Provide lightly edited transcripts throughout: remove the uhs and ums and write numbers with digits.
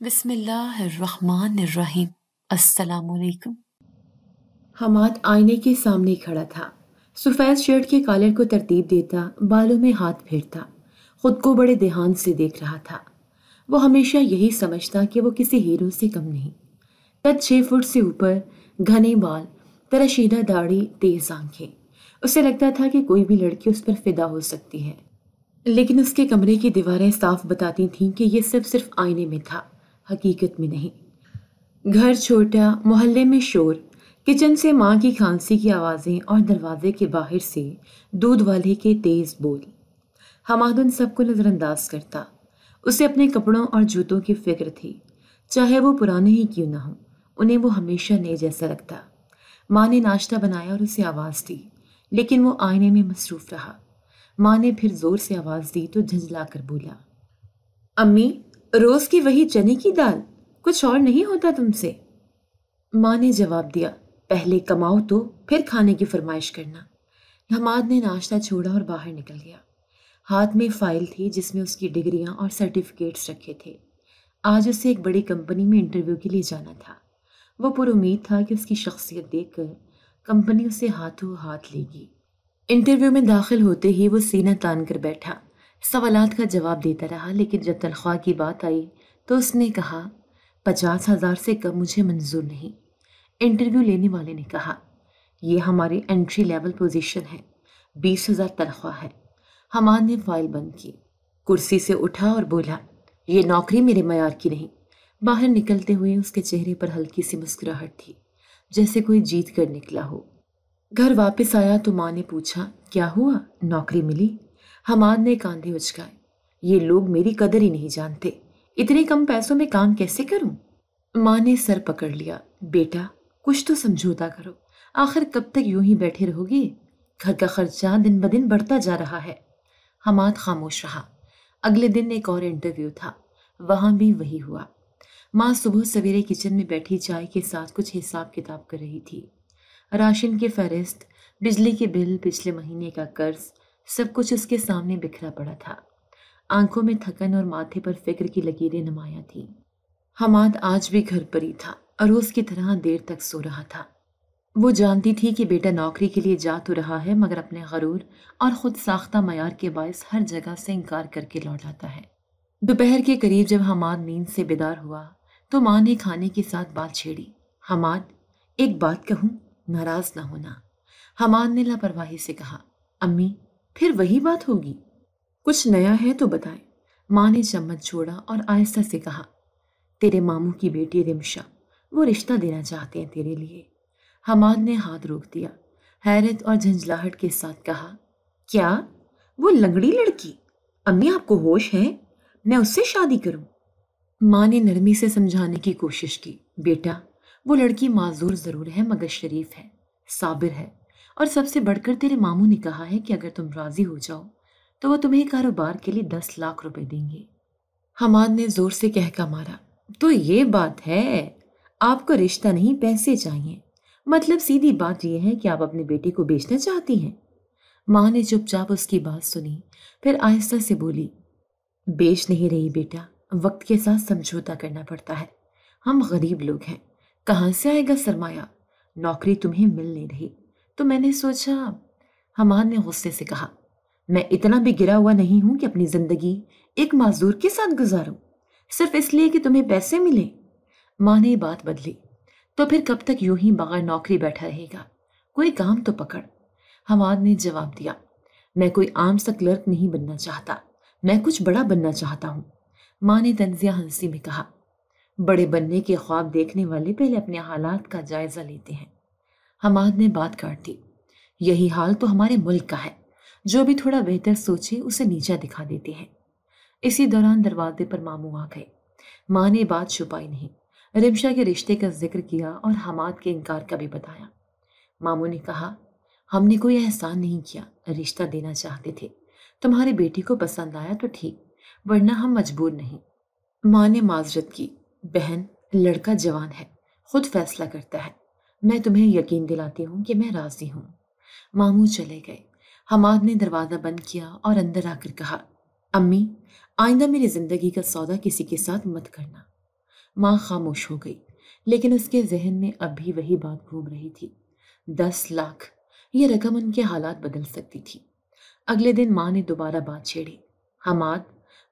بسم اللہ الرحمن الرحیم۔ السلام علیکم۔ حماد آئینے کے سامنے کھڑا تھا، سفید شرٹ کے کالر کو ترتیب دیتا، بالوں میں ہاتھ پھیرتا، خود کو بڑے دھیان سے دیکھ رہا تھا۔ وہ ہمیشہ یہی سمجھتا کہ وہ کسی ہیرو سے کم نہیں۔ قد 6 فٹ سے اوپر، گھنے بال، تراشیدہ داڑھی، تیز آنکھیں۔ اسے لگتا تھا کہ کوئی بھی لڑکی اس پر فدا ہو سکتی ہے، لیکن اس کے کمرے کی دیواریں صاف بتاتی تھیں کہ یہ سب صرف آئینے میں تھا، حقیقت میں نہیں۔ گھر چھوٹا، محلے میں شور، کچن سے ماں کی کھانسی کی آوازیں اور دروازے کے باہر سے دودھ والے کے تیز بول۔ حماد ان سب کو نظر انداز کرتا۔ اسے اپنے کپڑوں اور جوتوں کی فکر تھی، چاہے وہ پرانے ہی کیوں نہ ہوں، انہیں وہ ہمیشہ نئے جیسا لگتا۔ ماں نے ناشتہ بنایا اور اسے آواز دی، لیکن وہ آئینے میں مصروف رہا۔ ماں نے پھر زور سے آواز دی تو جھنجھلا کر بولا، امی، روز کی وہی چنے کی دال، کچھ اور نہیں ہوتا تم سے؟ ماں نے جواب دیا، پہلے کماؤ تو پھر کھانے کی فرمائش کرنا۔ حماد نے ناشتہ چھوڑا اور باہر نکل گیا۔ ہاتھ میں فائل تھی جس میں اس کی ڈگریاں اور سرٹیفکیٹس رکھے تھے۔ آج اسے ایک بڑی کمپنی میں انٹرویو کے لیے جانا تھا۔ وہ پر امید تھا کہ اس کی شخصیت دیکھ کر کمپنی اسے ہاتھوں ہاتھ لے گی۔ انٹرویو میں داخل ہوتے ہی وہ سینہ تان کر بیٹھا، سوالات کا جواب دیتا رہا، لیکن جب تنخواہ کی بات آئی تو اس نے کہا، 50,000 سے کم مجھے منظور نہیں۔ انٹرویو لینے والے نے کہا، یہ ہماری انٹری لیول پوزیشن ہے، 20,000 تنخواہ ہے۔ حماد نے فائل بند کی، کرسی سے اٹھا اور بولا، یہ نوکری میرے معیار کی نہیں۔ باہر نکلتے ہوئے اس کے چہرے پر ہلکی سی مسکراہٹ تھی، جیسے کوئی جیت کر نکلا ہو۔ گھر واپس آیا تو ماں نے پوچھا، کیا ہوا، نوکری ملی؟ حماد نے کاندھے اچکائے، یہ لوگ میری قدر ہی نہیں جانتے، اتنے کم پیسوں میں کام کیسے کروں؟ ماں نے سر پکڑ لیا، بیٹا کچھ تو سمجھوتا کرو، آخر کب تک یوں ہی بیٹھے رہو گے؟ گھر کا خرچہ دن بدن بڑھتا جا رہا ہے۔ حماد خاموش رہا۔ اگلے دن ایک اور انٹرویو تھا، وہاں بھی وہی ہوا۔ ماں صبح سویرے کچن میں بیٹھی چائے کے ساتھ کچھ حساب کتاب کر رہی تھی۔ راشن کی فہرست، بجلی کے بل، پچھلے مہینے کا قرض، سب کچھ اس کے سامنے بکھرا پڑا تھا۔ آنکھوں میں تھکن اور ماتھے پر فکر کی لکیریں نمایاں تھیں۔ حماد آج بھی گھر پر ہی تھا، روز کی طرح دیر تک سو رہا تھا۔ وہ جانتی تھی کہ بیٹا نوکری کے لیے جا تو رہا ہے، مگر اپنے غرور اور خود ساختہ معیار کے باعث ہر جگہ سے انکار کر کے لوٹ آتا ہے۔ دوپہر کے قریب جب حماد نیند سے بیدار ہوا تو ماں نے کھانے کے ساتھ بات چھیڑی، حماد، ایک بات کہوں، ناراض نہ ہونا۔ حماد نے لاپرواہی سے کہا، امی، پھر وہی بات ہوگی، کچھ نیا ہے تو بتائیں۔ ماں نے چمچ چھوڑا اور آہستہ سے کہا، تیرے ماموں کی بیٹی رمشا، وہ رشتہ دینا چاہتے ہیں تیرے لیے۔ حماد نے ہاتھ روک دیا، حیرت اور جھنجھلاہٹ کے ساتھ کہا، کیا؟ وہ لنگڑی لڑکی؟ امی، آپ کو ہوش ہے؟ میں اس سے شادی کروں؟ ماں نے نرمی سے سمجھانے کی کوشش کی، بیٹا، وہ لڑکی معذور ضرور ہے مگر شریف ہے، صابر ہے، اور سب سے بڑھ کر تیرے ماموں نے کہا ہے کہ اگر تم راضی ہو جاؤ تو وہ تمہیں کاروبار کے لیے 10 لاکھ روپے دیں گے۔ حماد نے زور سے کہکا مارا، تو یہ بات ہے، آپ کو رشتہ نہیں پیسے چاہیے، مطلب سیدھی بات یہ ہے کہ آپ اپنے بیٹے کو بیچنا چاہتی ہیں؟ ماں نے چپ چاپ اس کی بات سنی، پھر آہستہ سے بولی، بیچ نہیں رہی بیٹا، وقت کے ساتھ سمجھوتا کرنا پڑتا ہے، ہم غریب لوگ ہیں، کہاں سے آئے گا سرمایہ؟ نوکری تمہیں مل نہیں رہی تو میں نے سوچا۔ حماد نے غصے سے کہا، میں اتنا بھی گرا ہوا نہیں ہوں کہ اپنی زندگی ایک معذور کے ساتھ گزاروں صرف اس لیے کہ تمہیں پیسے ملیں۔ ماں نے بات بدلی، تو پھر کب تک یوں ہی بغیر نوکری بیٹھا رہے گا؟ کوئی کام تو پکڑ۔ حماد نے جواب دیا، میں کوئی عام سا کلرک نہیں بننا چاہتا، میں کچھ بڑا بننا چاہتا ہوں۔ ماں نے طنزیہ ہنسی میں کہا، بڑے بننے کے خواب دیکھنے والے پہلے اپنے حالات کا جائزہ لیتے ہیں۔ حماد نے بات کاٹ دی، یہی حال تو ہمارے ملک کا ہے، جو بھی تھوڑا بہتر سوچے اسے نیچا دکھا دیتے ہیں۔ اسی دوران دروازے پر ماموں آ گئے۔ ماں نے بات چھپائی نہیں، رمشا کے رشتے کا ذکر کیا اور حماد کے انکار کا بھی بتایا۔ ماموں نے کہا، ہم نے کوئی احسان نہیں کیا، رشتہ دینا چاہتے تھے، تمہاری بیٹی کو پسند آیا تو ٹھیک، ورنہ ہم مجبور نہیں۔ ماں نے معذرت کی، بہن، لڑکا جوان ہے، خود فیصلہ کرتا ہے، میں تمہیں یقین دلاتی ہوں کہ میں راضی ہوں۔ ماموں چلے گئے۔ حماد نے دروازہ بند کیا اور اندر آ کر کہا، امی، آئندہ میری زندگی کا سودا کسی کے ساتھ مت کرنا۔ ماں خاموش ہو گئی، لیکن اس کے ذہن میں اب بھی وہی بات گھوم رہی تھی۔ 10 لاکھ، یہ رقم ان کے حالات بدل سکتی تھی۔ اگلے دن ماں نے دوبارہ بات چھیڑی۔ حماد،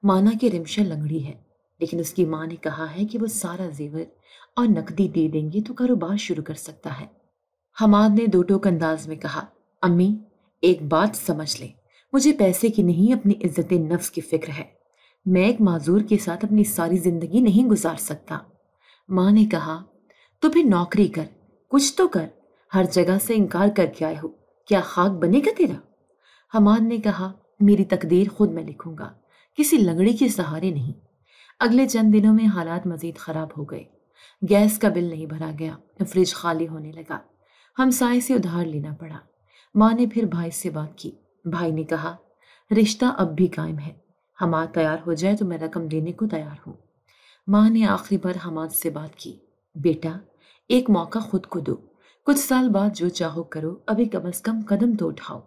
مانا کہ رمشا لنگڑی ہے، لیکن اس کی ماں نے کہا ہے کہ وہ سارا زیور اور نقدی دے دیں گے تو کاروبار شروع کر سکتا ہے۔ حماد نے دو ٹوک انداز میں کہا، امی ایک بات سمجھ لیں، مجھے پیسے کی نہیں اپنی عزت نفس کی فکر ہے۔ میں ایک معذور کے ساتھ اپنی ساری زندگی نہیں گزار سکتا۔ ماں نے کہا، تو پھر نوکری کر، کچھ تو کر، ہر جگہ سے انکار کر کے آئے ہو، کیا خاک بنے گا تیرا؟ حماد نے کہا، میری تقدیر خود میں لکھوں گا، کسی لنگڑی کے سہارے نہیں۔ اگلے چند دنوں میں حالات مزید خراب ہو گئے۔ گیس کا بل نہیں بھرا گیا، فریج خالی ہونے لگا، ہمسائے سے ادھار لینا پڑا۔ ماں نے پھر بھائی سے بات کی۔ بھائی نے کہا، رشتہ اب بھی قائم ہے، حماد تیار ہو جائے تو میں رقم دینے کو تیار ہوں۔ ماں نے آخری بار حماد سے بات کی، بیٹا ایک موقع خود کو دو، کچھ سال بعد جو چاہو کرو، ابھی کم از کم قدم تو اٹھاؤ۔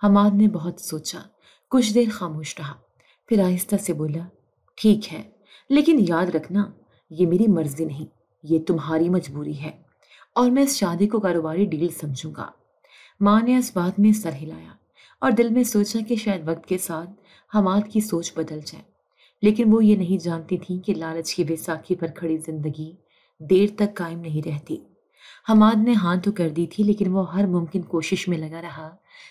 حماد نے بہت سوچا، کچھ دیر خاموش رہا، پھر آہستہ سے بولا، ٹھیک ہے، لیکن یاد رکھنا یہ میری مرضی نہیں، یہ تمہاری مجبوری ہے، اور میں اس شادی کو کاروباری ڈیل سمجھوں گا۔ ماں نے اس بات میں سر ہلایا اور دل میں سوچا کہ شاید وقت کے ساتھ حماد کی سوچ بدل جائے، لیکن وہ یہ نہیں جانتی تھی کہ لالچ کی بیساکھی پر کھڑی زندگی دیر تک قائم نہیں رہتی۔ حماد نے ہاں تو کر دی تھی، لیکن وہ ہر ممکن کوشش میں لگا رہا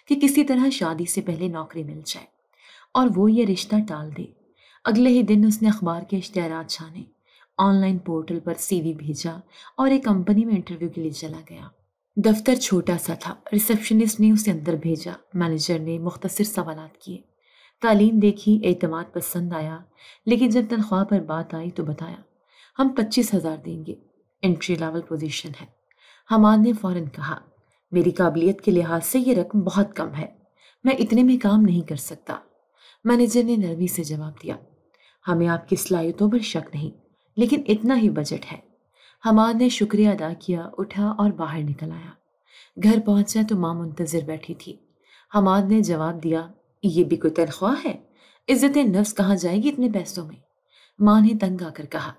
کہ کسی طرح شادی سے پہلے نوکری مل جائے اور وہ یہ رشتہ ٹال دے۔ اگلے ہی دن اس نے اخبار کے اشتہارات چھانے، آن لائن پورٹل پر سی وی بھیجا اور ایک کمپنی میں انٹرویو کے لیے چلا گیا۔ دفتر چھوٹا سا تھا، ریسیپشنسٹ نے اسے اندر بھیجا، مینیجر نے مختصر سوالات کیے، تعلیم دیکھی، اعتماد پسند آیا، لیکن جب تنخواہ پر بات آئی تو بتایا، ہم 25,000 دیں گے، انٹری لیول پوزیشن ہے۔ حماد نے فوراً کہا، میری قابلیت کے لحاظ سے یہ رقم بہت کم ہے، میں اتنے میں کام نہیں کر سکتا۔ مینیجر نے نرمی سے جواب دیا، ہمیں آپ کی صلاحیتوں پر شک نہیں، لیکن اتنا ہی بجٹ ہے۔ حماد نے شکریہ ادا کیا، اٹھا اور باہر نکل آیا۔ گھر پہنچا تو ماں منتظر بیٹھی تھی۔ حماد نے جواب دیا، یہ بھی کوئی تنخواہ ہے؟ عزت نفس کہاں جائے گی اتنے پیسوں میں؟ ماں نے تنگ آ کر کہا،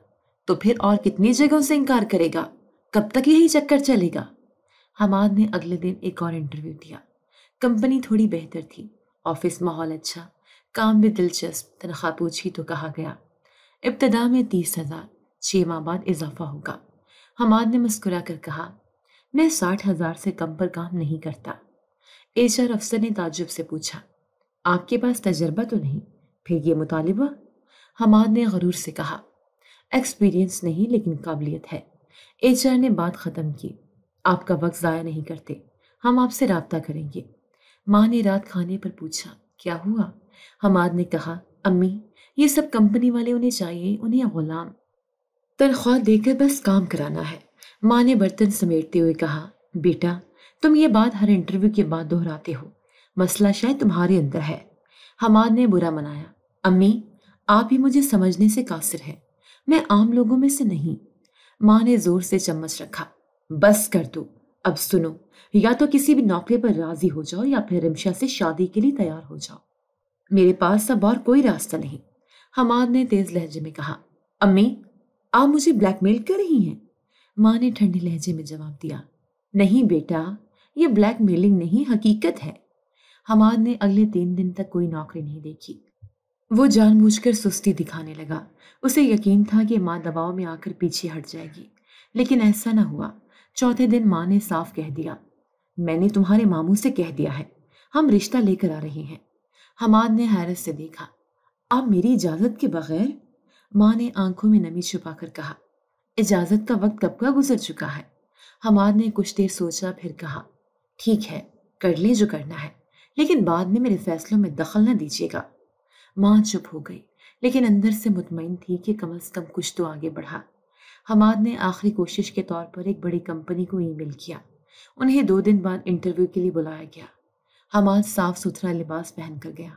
تو پھر اور کتنی جگہوں سے انکار کرے گا؟ کب تک یہی چکر چلے گا؟ حماد نے اگلے دن ایک اور انٹرویو دیا۔ کمپنی تھوڑی بہتر تھی، آفس ماحول اچھا، کام بھی دلچسپ، تنخواہ پوچھی تو کہا گیا، ابتدا میں 30,000، 6 ماہ بعد اضافہ ہوگا۔ حماد نے مسکرا کر کہا، میں 60,000 سے کم پر کام نہیں کرتا۔ ایچ آر افسر نے تعجب سے پوچھا، آپ کے پاس تجربہ تو نہیں، پھر یہ مطالبہ؟ حماد نے غرور سے کہا، ایکسپیرینس نہیں لیکن قابلیت ہے۔ ایچ آر نے بات ختم کی، آپ کا وقت ضائع نہیں کرتے، ہم آپ سے رابطہ کریں گے۔ ماں نے رات کھانے پر پوچھا، کیا ہوا؟ حماد نے کہا، امی یہ سب کمپنی والے انہیں چاہیے، انہیں غلام، تنخواہ دے کر بس کام کرانا ہے۔ ماں نے برتن سمیٹتے ہوئے کہا، بیٹا تم یہ بات ہر انٹرویو کے بعد دہراتے ہو، مسئلہ شاید تمہارے اندر ہے۔ حماد نے برا منایا، امی آپ ہی مجھے سمجھنے سے قاصر ہیں، میں عام لوگوں میں سے نہیں۔ ماں نے زور سے چمچ رکھا، بس کر دو، اب سنو، یا تو کسی بھی نوکری پر راضی ہو جاؤ یا پھر رمشا سے شادی کے لیے تیار ہو جاؤ، میرے پاس اب اور کوئی راستہ نہیں۔ حماد نے تیز لہجے میں کہا، امی آپ مجھے بلیک میل کر رہی ہیں؟ ماں نے ٹھنڈے لہجے میں جواب دیا، نہیں بیٹا، یہ بلیک میلنگ نہیں، حقیقت ہے۔ حماد نے اگلے 3 دن تک کوئی نوکری نہیں دیکھی۔ وہ جان بوجھ کر سستی دکھانے لگا، اسے یقین تھا کہ ماں دباؤ میں آ کر پیچھے ہٹ جائے گی، لیکن ایسا نہ ہوا۔ چوتھے دن ماں نے صاف کہہ دیا، میں نے تمہارے ماموں سے کہہ دیا ہے، ہم رشتہ لے کر آ رہے ہیں۔ حماد نے حیرت سے دیکھا، آپ میری اجازت کے بغیر؟ ماں نے آنکھوں میں نمی چھپا کر کہا، اجازت کا وقت کب کا گزر چکا ہے۔ حماد نے کچھ دیر سوچا، پھر کہا، ٹھیک ہے، کر لیں جو کرنا ہے، لیکن بعد میں میرے فیصلوں میں دخل نہ دیجیے گا۔ ماں چپ ہو گئی، لیکن اندر سے مطمئن تھی کہ کم از کم کچھ تو آگے بڑھا۔ حماد نے آخری کوشش کے طور پر ایک بڑی کمپنی کو ای میل کیا، انہیں 2 دن بعد انٹرویو کے لیے بلایا گیا۔ حماد صاف ستھرا لباس پہن کر گیا،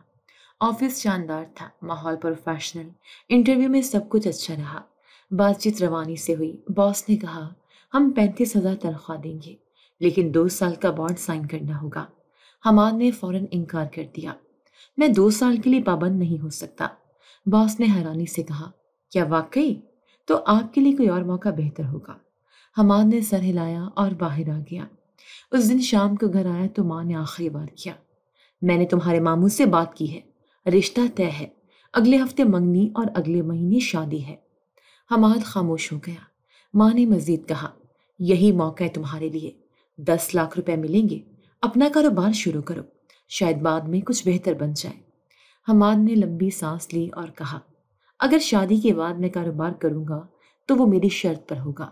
آفس شاندار تھا، ماحول پروفیشنل، انٹرویو میں سب کچھ اچھا رہا، بات چیت روانی سے ہوئی۔ باس نے کہا، ہم 35,000 تنخواہ دیں گے، لیکن 2 سال کا بانڈ سائن کرنا ہوگا۔ حماد نے فوراً انکار کر دیا، میں 2 سال کے لیے پابند نہیں ہو سکتا۔ باس نے حیرانی سے کہا، کیا واقعی؟ تو آپ کے لیے کوئی اور موقع بہتر ہوگا۔ حماد نے سر ہلایا اور باہر آ گیا۔ اس دن شام کو گھر آیا تو ماں نے آخری بار کیا، میں نے تمہارے ماموں سے بات کی ہے، رشتہ طے ہے، اگلے ہفتے منگنی اور اگلے مہینے شادی ہے۔ حماد خاموش ہو گیا۔ ماں نے مزید کہا، یہی موقع ہے تمہارے لیے، 10 لاکھ روپے ملیں گے، اپنا کاروبار شروع کرو، شاید بعد میں کچھ بہتر بن جائے۔ حماد نے لمبی سانس لی اور کہا، اگر شادی کے بعد میں کاروبار کروں گا تو وہ میری شرط پر ہوگا،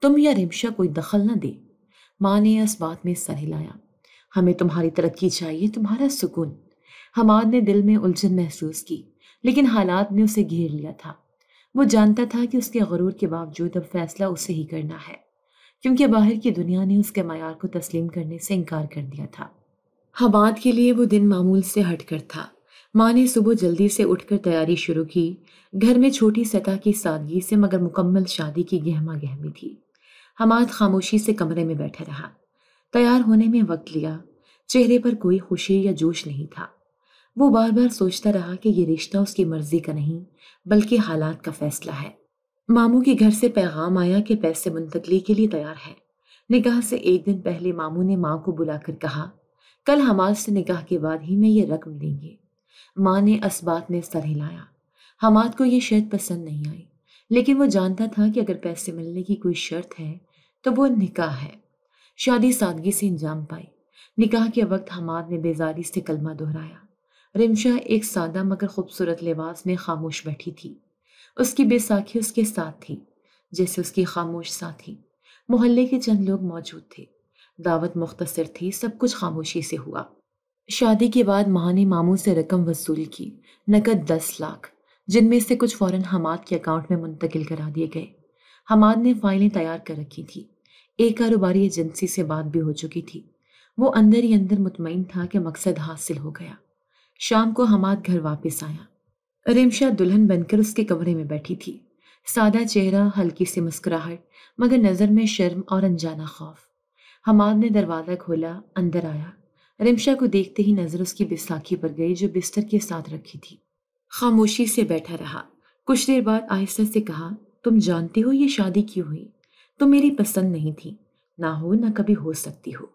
تم یا رمشا کوئی دخل نہ دے۔ ماں نے اس بات میں سر ہلایا، ہمیں تمہاری ترقی چاہیے، تمہارا سکون۔ حماد نے دل میں الجھن محسوس کی، لیکن حالات نے اسے گھیر لیا تھا۔ وہ جانتا تھا کہ اس کے غرور کے باوجود اب فیصلہ اسے ہی کرنا ہے، کیونکہ باہر کی دنیا نے اس کے معیار کو تسلیم کرنے سے انکار کر دیا تھا۔ حماد کے لیے وہ دن معمول سے ہٹ کر تھا۔ ماں نے صبح جلدی سے اٹھ کر تیاری شروع کی۔ گھر میں چھوٹی سطح کی سادگی سے مگر مکمل شادی کی گہما گہمی تھی۔ حماد خاموشی سے کمرے میں بیٹھا رہا۔ تیار ہونے میں وقت لیا، چہرے پر کوئی خوشی یا جوش نہیں تھا۔ وہ بار بار سوچتا رہا کہ یہ رشتہ اس کی مرضی کا نہیں بلکہ حالات کا فیصلہ ہے۔ ماموں کے گھر سے پیغام آیا کہ پیسے منتقلی کے لیے تیار ہے۔ نکاح سے ایک دن پہلے ماموں نے ماں کو بلا کر کہا، کل حماد سے نکاح کے بعد ہی میں یہ رقم دیں گے۔ ماں نے اس بات میں سر ہلایا۔ حماد کو یہ شرط پسند نہیں آئی، لیکن وہ جانتا تھا کہ اگر پیسے ملنے کی کوئی شرط ہے تو وہ نکاح ہے۔ شادی سادگی سے انجام پائی۔ نکاح کے وقت حماد نے بیزاری سے کلمہ دہرایا۔ رمشا ایک سادہ مگر خوبصورت لباس میں خاموش بیٹھی تھی۔ اس کی بیساکھی اس کے ساتھ تھی، جیسے اس کی خاموش ساتھی۔ محلے کے چند لوگ موجود تھے۔ دعوت مختصر تھی، سب کچھ خاموشی سے ہوا۔ شادی کے بعد ماں نے ماموں سے رقم وصول کی، نقد 10 لاکھ، جن میں سے کچھ فوراً حماد کے اکاؤنٹ میں منتقل کرا دیے گئے۔ حماد نے فائلیں تیار کر رکھی تھی۔ ایک کاروباری ایجنسی سے بات بھی ہو چکی تھی۔ وہ اندر ہی اندر مطمئن تھا کہ مقصد حاصل ہو گیا۔ شام کو حماد گھر واپس آیا۔ رمشا دلہن بن کر اس کے کمرے میں بیٹھی تھی، سادہ چہرہ، ہلکی سی مسکراہٹ، مگر نظر میں شرم اور انجانا خوف۔ حماد نے دروازہ کھولا، اندر آیا۔ رمشا کو دیکھتے ہی نظر اس کی بیساکھی پر گئی جو بستر کے ساتھ رکھی تھی۔ خاموشی سے بیٹھا رہا۔ کچھ دیر بعد آہستہ سے کہا، تم جانتی ہو یہ شادی کیوں ہوئی؟ تم میری پسند نہیں تھی، نہ ہو نہ کبھی ہو سکتی ہو۔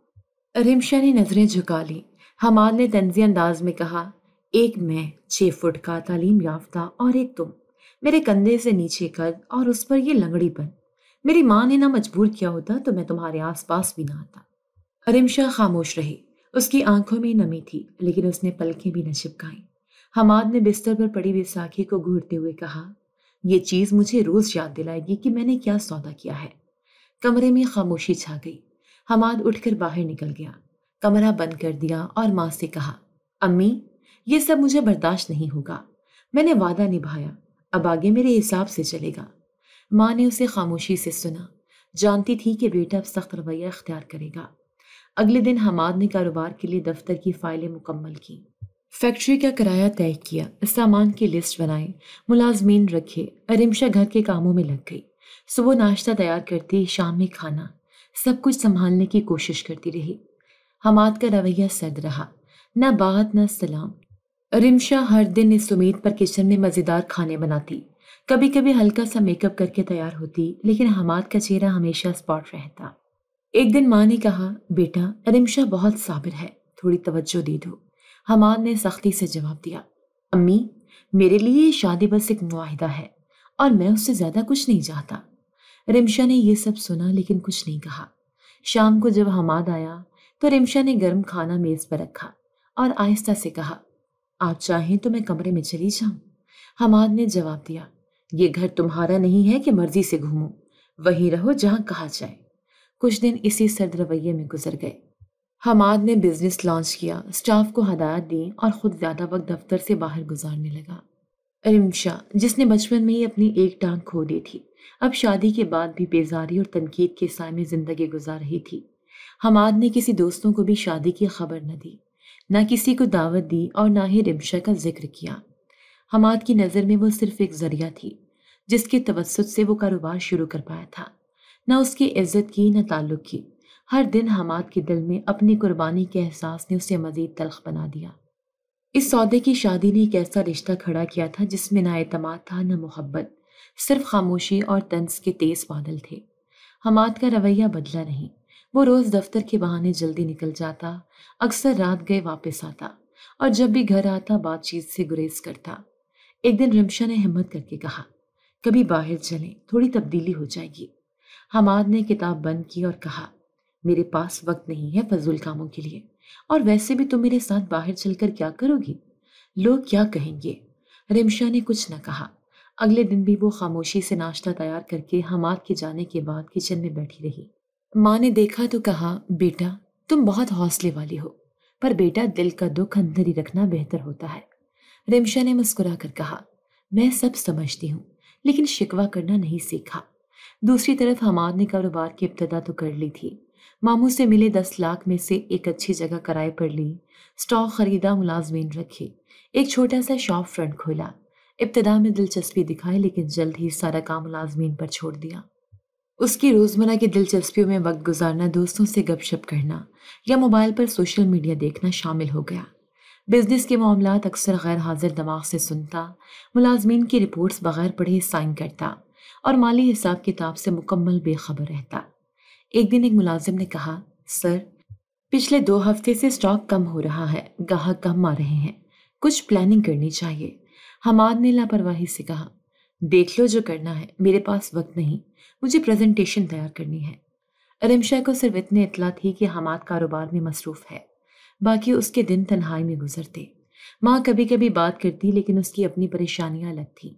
رمشا نے نظریں جھکا لی۔ حماد نے طنزی انداز میں کہا، ایک میں 6 فٹ کا تعلیم یافتہ اور ایک تم، میرے کندھے سے نیچے قد اور اس پر یہ لنگڑی پن۔ میری ماں نے نہ مجبور کیا ہوتا تو میں تمہارے آس پاس بھی نہ آتا۔ رمشا خاموش رہی۔ اس کی آنکھوں میں نمی تھی، لیکن اس نے پلکیں بھی نہ چپکائیں۔ حماد نے بستر پر پڑی بیساکھی کو گھورتے ہوئے کہا، یہ چیز مجھے روز یاد دلائے گی کہ میں نے کیا سودا کیا ہے۔ کمرے میں خاموشی چھا گئی۔ حماد اٹھ کر باہر نکل گیا، کمرہ بند کر دیا اور ماں سے کہا، امی، یہ سب مجھے برداشت نہیں ہوگا۔ میں نے وعدہ نبھایا، اب آگے میرے حساب سے چلے گا۔ ماں نے اسے خاموشی سے سنا، جانتی تھی کہ بیٹا اب سخت رویہ اختیار کرے گا۔ اگلے دن حماد نے کاروبار کے لیے دفتر کی فائلیں مکمل کی، فیکٹری کا کرایہ طے کیا، سامان کی لسٹ بنائی، ملازمین رکھے۔ رمشا گھر کے کاموں میں لگ گئی۔ صبح ناشتہ تیار کرتی، شام میں کھانا، سب کچھ سنبھالنے کی کوشش کرتی رہی۔ حماد کا رویہ سرد رہا، نہ بات نہ سلام۔ رمشا ہر دن اس امید پر کچن میں مزیدار کھانے بناتی، کبھی کبھی ہلکا سا میک اپ کر کے تیار ہوتی، لیکن حماد کا چہرہ ہمیشہ اسپاٹ رہتا۔ ایک دن ماں نے کہا، بیٹا، رمشا بہت صابر ہے، تھوڑی توجہ دے دو۔ حماد نے سختی سے جواب دیا، امی، میرے لیے یہ شادی بس ایک معاہدہ ہے اور میں اس سے زیادہ کچھ نہیں چاہتا۔ رمشا نے یہ سب سنا لیکن کچھ نہیں کہا۔ شام کو جب حماد آیا تو رمشا نے گرم کھانا میز پر رکھا اور آہستہ سے کہا، آپ چاہیں تو میں کمرے میں چلی جاؤں؟ حماد نے جواب دیا، یہ گھر تمہارا نہیں ہے کہ مرضی سے گھومو، وہیں رہو جہاں کہا جائے۔ کچھ دن اسی سرد رویے میں گزر گئے۔ حماد نے بزنس لانچ کیا، سٹاف کو ہدایات دی اور خود زیادہ وقت دفتر سے باہر گزارنے لگا۔ رمشا، جس نے بچپن میں ہی اپنی ایک ٹانگ کھو دی تھی، اب شادی کے بعد بھی بیزاری اور تنقید کے سائے میں زندگی گزار رہی تھی۔ حماد نے کسی دوستوں کو بھی شادی کی خبر نہ دی، نہ کسی کو دعوت دی اور نہ ہی رمشا کا ذکر کیا۔ حماد کی نظر میں وہ صرف ایک ذریعہ تھی، جس کے توسط سے وہ کاروبار شروع کر پایا تھا۔ نہ اس کی عزت کی نہ تعلق کی۔ ہر دن حماد کے دل میں اپنی قربانی کے احساس نے اسے مزید تلخ بنا دیا۔ اس سودے کی شادی نے ایک ایسا رشتہ کھڑا کیا تھا جس میں نہ اعتماد تھا نہ محبت، صرف خاموشی اور طنز کے تیز بادل تھے۔ حماد کا رویہ بدلا نہیں۔ وہ روز دفتر کے بہانے جلدی نکل جاتا، اکثر رات گئے واپس آتا، اور جب بھی گھر آتا بات چیت سے گریز کرتا۔ ایک دن رمشا نے ہمت کر کے کہا، کبھی باہر چلیں، تھوڑی تبدیلی ہو جائے گی۔ حماد نے کتاب بند کی اور کہا، میرے پاس وقت نہیں ہے فضول کاموں کے لیے، اور ویسے بھی تم میرے ساتھ باہر چل کر کیا کرو گی؟ لوگ کیا کہیں گے؟ رمشا نے کچھ نہ کہا۔ اگلے دن بھی وہ خاموشی سے ناشتہ تیار کر کے حماد کے جانے کے بعد کچن میں بیٹھی رہی۔ ماں نے دیکھا تو کہا، بیٹا تم بہت حوصلے والی ہو، پر بیٹا دل کا دکھ اندر ہی رکھنا بہتر ہوتا ہے۔ رمشا نے مسکرا کر کہا، میں سب سمجھتی ہوں، لیکن شکوہ کرنا نہیں سیکھا۔ دوسری طرف حماد نے کاروبار کی ابتدا تو کر لی تھی۔ ماموں سے ملے 10 لاکھ میں سے ایک اچھی جگہ کرائے پر لی، سٹاک خریدا، ملازمین رکھے، ایک چھوٹا سا شاپ فرنٹ کھولا۔ ابتدا میں دلچسپی دکھائی، لیکن جلد ہی سارا کام ملازمین پر چھوڑ دیا۔ اس کی روزمرہ کی دلچسپیوں میں وقت گزارنا، دوستوں سے گپ شپ کرنا یا موبائل پر سوشل میڈیا دیکھنا شامل ہو گیا۔ بزنس کے معاملات اکثر غیر حاضر دماغ سے سنتا، ملازمین کی رپورٹس بغیر پڑھے سائن کرتا، اور مالی حساب کتاب سے مکمل بے خبر رہتا۔ ایک دن ایک ملازم نے کہا، سر پچھلے 2 ہفتے سے سٹاک کم ہو رہا ہے، گاہک کم آ رہے ہیں، کچھ پلاننگ کرنی چاہیے۔ حماد نے لاپرواہی سے کہا، دیکھ لو جو کرنا ہے، میرے پاس وقت نہیں، مجھے پریزنٹیشن تیار کرنی ہے۔ رمشا کو صرف اتنی اطلاع تھی کہ حماد کاروبار میں مصروف ہے، باقی اس کے دن تنہائی میں گزرتے۔ ماں کبھی کبھی بات کرتی، لیکن اس کی اپنی پریشانیاں الگ تھیں۔